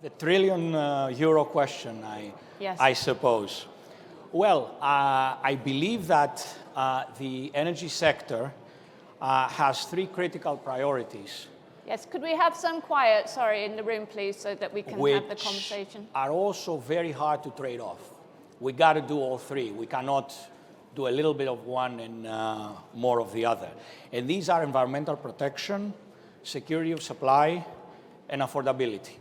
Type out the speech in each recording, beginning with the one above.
The trillion euro question, I suppose. Well, I believe that the energy sector has three critical priorities. Yes, could we have some quiet, sorry, in the room, please, so that we can have the conversation? Which are also very hard to trade off. We got to do all three. We cannot do a little bit of one and more of the other. And these are environmental protection, security of supply, and affordability.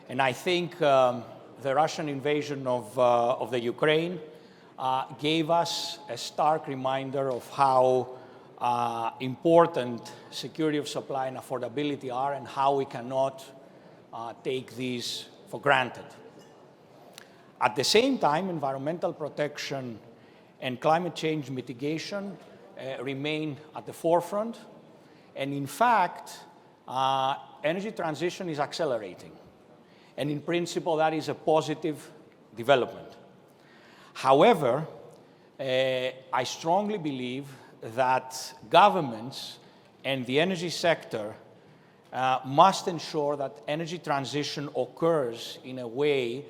And I think the Russian invasion of the Ukraine gave us a stark reminder of how important security of supply and affordability are and how we cannot take these for granted. At the same time, environmental protection and climate change mitigation remain at the forefront. And in fact, energy transition is accelerating. And in principle, that is a positive development. However, I strongly believe that governments and the energy sector must ensure that energy transition occurs in a way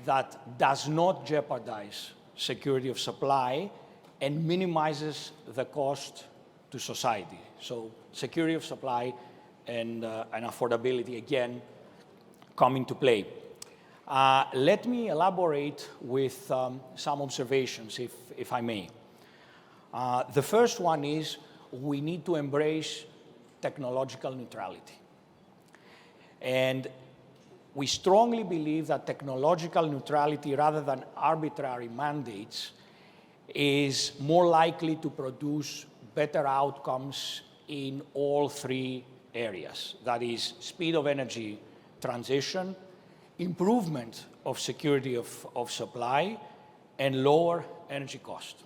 that does not jeopardize security of supply and minimizes the cost to society. So security of supply and affordability, again, come into play. Let me elaborate with some observations, if I may. The first one is we need to embrace technological neutrality. And we strongly believe that technological neutrality, rather than arbitrary mandates, is more likely to produce better outcomes in all three areas. That is, speed of energy transition, improvement of security of supply, and lower energy cost.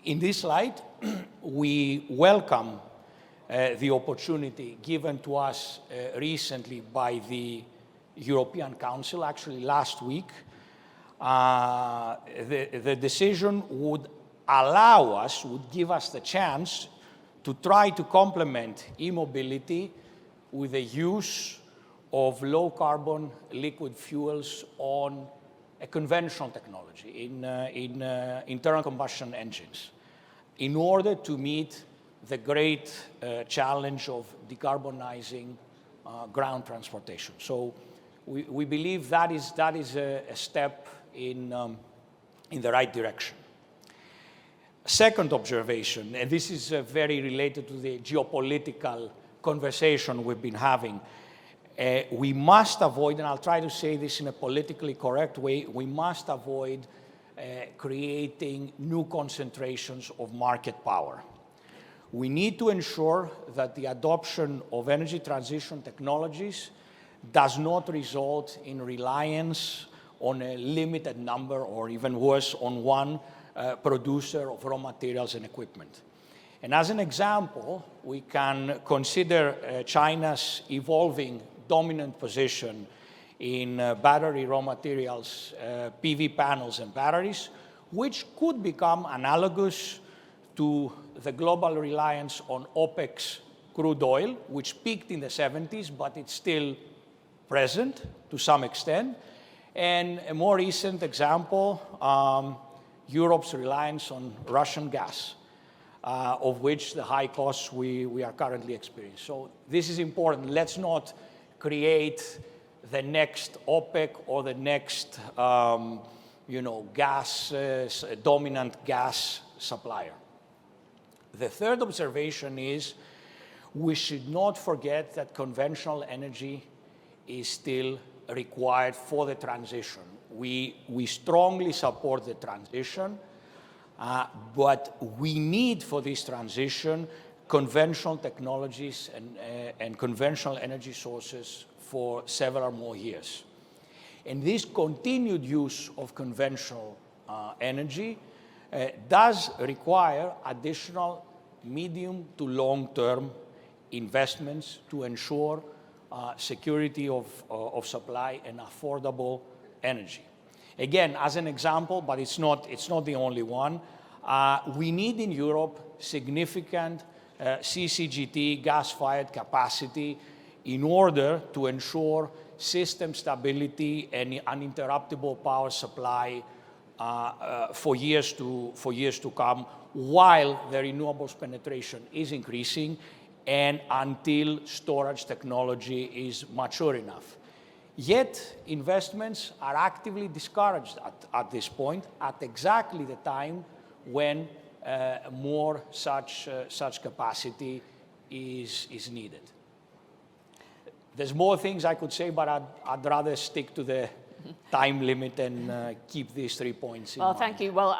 In this light, we welcome the opportunity given to us recently by the European Council, actually last week. The decision would allow us, would give us the chance to try to complement e-mobility with the use of low-carbon liquid fuels on a conventional technology in internal combustion engines in order to meet the great challenge of decarbonizing ground transportation. So we believe that is a step in the right direction. Second observation, and this is very related to the geopolitical conversation we've been having. We must avoid, and I'll try to say this in a politically correct way, we must avoid creating new concentrations of market power. We need to ensure that the adoption of energy transition technologies does not result in reliance on a limited number, or even worse, on one producer of raw materials and equipment. And as an example, we can consider China's evolving dominant position in battery raw materials, PV panels and batteries, which could become analogous to the global reliance on OPEC crude oil, which peaked in the 70s, but it's still present to some extent. And a more recent example, Europe's reliance on Russian gas, of which the high costs we are currently experiencing. So this is important. Let's not create the next OPEC or the next dominant gas supplier. The third observation is we should not forget that conventional energy is still required for the transition. We strongly support the transition, but we need for this transition conventional technologies and conventional energy sources for several more years. And this continued use of conventional energy does require additional medium to long-term investments to ensure security of supply and affordable energy. Again, as an example, but it's not the only one, we need in Europe significant CCGT gas-fired capacity in order to ensure system stability and uninterruptible power supply for years to come, while the renewables penetration is increasing and until storage technology is mature enough. Yet, investments are actively discouraged at this point, at exactly the time when more such capacity is needed. There's more things I could say, but I'd rather stick to the time limit and keep these 3 points in mind. Well, thank you. Well,